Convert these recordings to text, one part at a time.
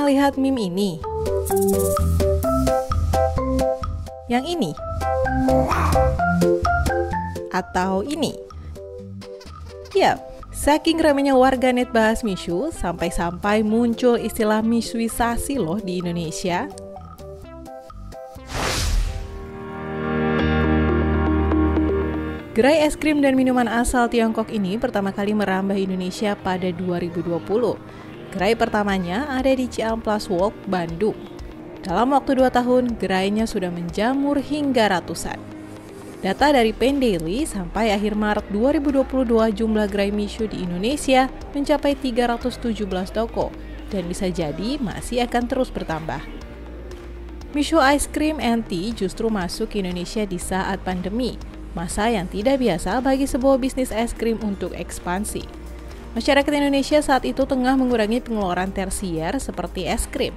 Pernah lihat meme ini? Yang ini? Atau ini? Yap, saking ramainya warganet bahas Mishu, sampai-sampai muncul istilah Mishuisasi loh di Indonesia. Gerai es krim dan minuman asal Tiongkok ini pertama kali merambah Indonesia pada 2020. Gerai pertamanya ada di Ciamplas Walk, Bandung. Dalam waktu 2 tahun, gerainya sudah menjamur hingga ratusan. Data dari Pen Daily sampai akhir Maret 2022 jumlah gerai Mishu di Indonesia mencapai 317 toko dan bisa jadi masih akan terus bertambah. Mishu Ice Cream and Tea justru masuk ke Indonesia di saat pandemi. Masa yang tidak biasa bagi sebuah bisnis es krim untuk ekspansi. Masyarakat Indonesia saat itu tengah mengurangi pengeluaran tersier seperti es krim.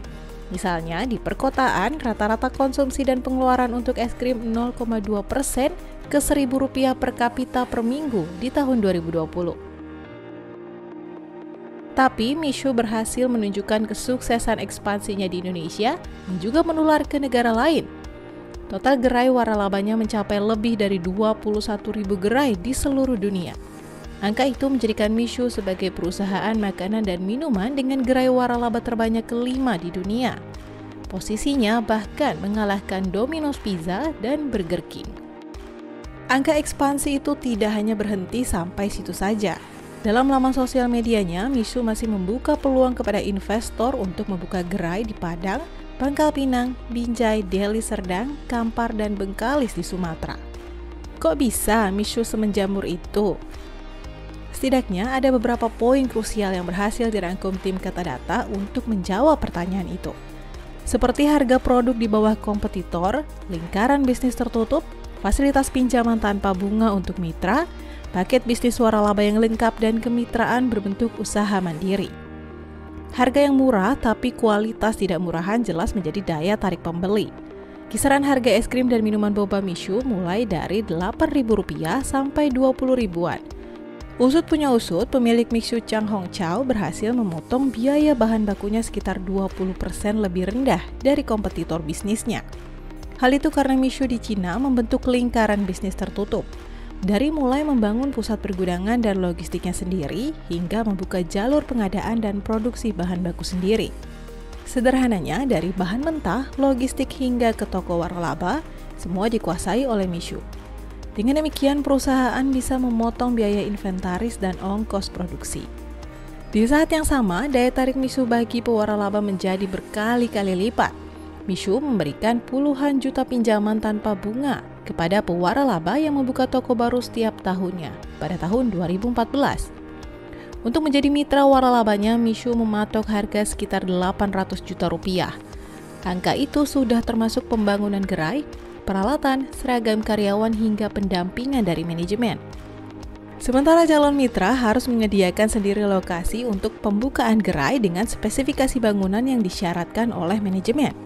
Misalnya di perkotaan, rata-rata konsumsi dan pengeluaran untuk es krim 0,2% ke Rp1.000 per kapita per minggu di tahun 2020. Tapi Mishu berhasil menunjukkan kesuksesan ekspansinya di Indonesia dan juga menular ke negara lain. Total gerai waralabanya mencapai lebih dari 21.000 gerai di seluruh dunia. Angka itu menjadikan Mishu sebagai perusahaan makanan dan minuman dengan gerai waralaba terbanyak kelima di dunia. Posisinya bahkan mengalahkan Domino's Pizza dan Burger King. Angka ekspansi itu tidak hanya berhenti sampai situ saja. Dalam laman sosial medianya, Mishu masih membuka peluang kepada investor untuk membuka gerai di Padang, Pangkal Pinang, Binjai, Deli Serdang, Kampar, dan Bengkalis di Sumatera. Kok bisa Mishu semenjamur itu? Setidaknya ada beberapa poin krusial yang berhasil dirangkum tim Kata Data untuk menjawab pertanyaan itu. Seperti harga produk di bawah kompetitor, lingkaran bisnis tertutup, fasilitas pinjaman tanpa bunga untuk mitra, paket bisnis waralaba yang lengkap, dan kemitraan berbentuk usaha mandiri. Harga yang murah tapi kualitas tidak murahan jelas menjadi daya tarik pembeli. Kisaran harga es krim dan minuman boba Mishu mulai dari Rp8.000 sampai Rp20.000-an. Usut punya usut, pemilik Mishu Chang Hong Chow berhasil memotong biaya bahan bakunya sekitar 20% lebih rendah dari kompetitor bisnisnya. Hal itu karena Mishu di Cina membentuk lingkaran bisnis tertutup. Dari mulai membangun pusat pergudangan dan logistiknya sendiri, hingga membuka jalur pengadaan dan produksi bahan baku sendiri. Sederhananya, dari bahan mentah, logistik hingga ke toko waralaba, semua dikuasai oleh Mishu. Dengan demikian, perusahaan bisa memotong biaya inventaris dan ongkos produksi. Di saat yang sama, daya tarik Mishu bagi pewaralaba menjadi berkali-kali lipat. Mishu memberikan puluhan juta pinjaman tanpa bunga kepada pewaralaba yang membuka toko baru setiap tahunnya pada tahun 2014. Untuk menjadi mitra waralabanya, Mishu mematok harga sekitar Rp800 juta. Angka itu sudah termasuk pembangunan gerai, peralatan, seragam karyawan hingga pendampingan dari manajemen. Sementara calon mitra harus menyediakan sendiri lokasi untuk pembukaan gerai dengan spesifikasi bangunan yang disyaratkan oleh manajemen.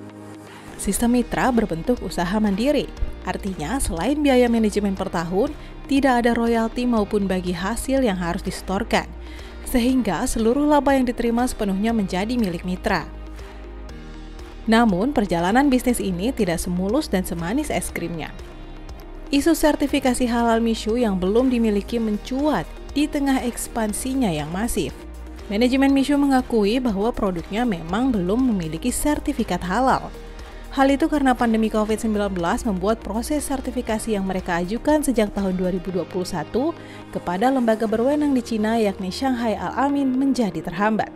Sistem mitra berbentuk usaha mandiri. Artinya, selain biaya manajemen per tahun, tidak ada royalti maupun bagi hasil yang harus disetorkan, sehingga seluruh laba yang diterima sepenuhnya menjadi milik mitra. Namun, perjalanan bisnis ini tidak semulus dan semanis es krimnya. Isu sertifikasi halal Mishu yang belum dimiliki mencuat di tengah ekspansinya yang masif. Manajemen Mishu mengakui bahwa produknya memang belum memiliki sertifikat halal. Hal itu karena pandemi COVID-19 membuat proses sertifikasi yang mereka ajukan sejak tahun 2021 kepada lembaga berwenang di Cina yakni Shanghai Al-Amin menjadi terhambat.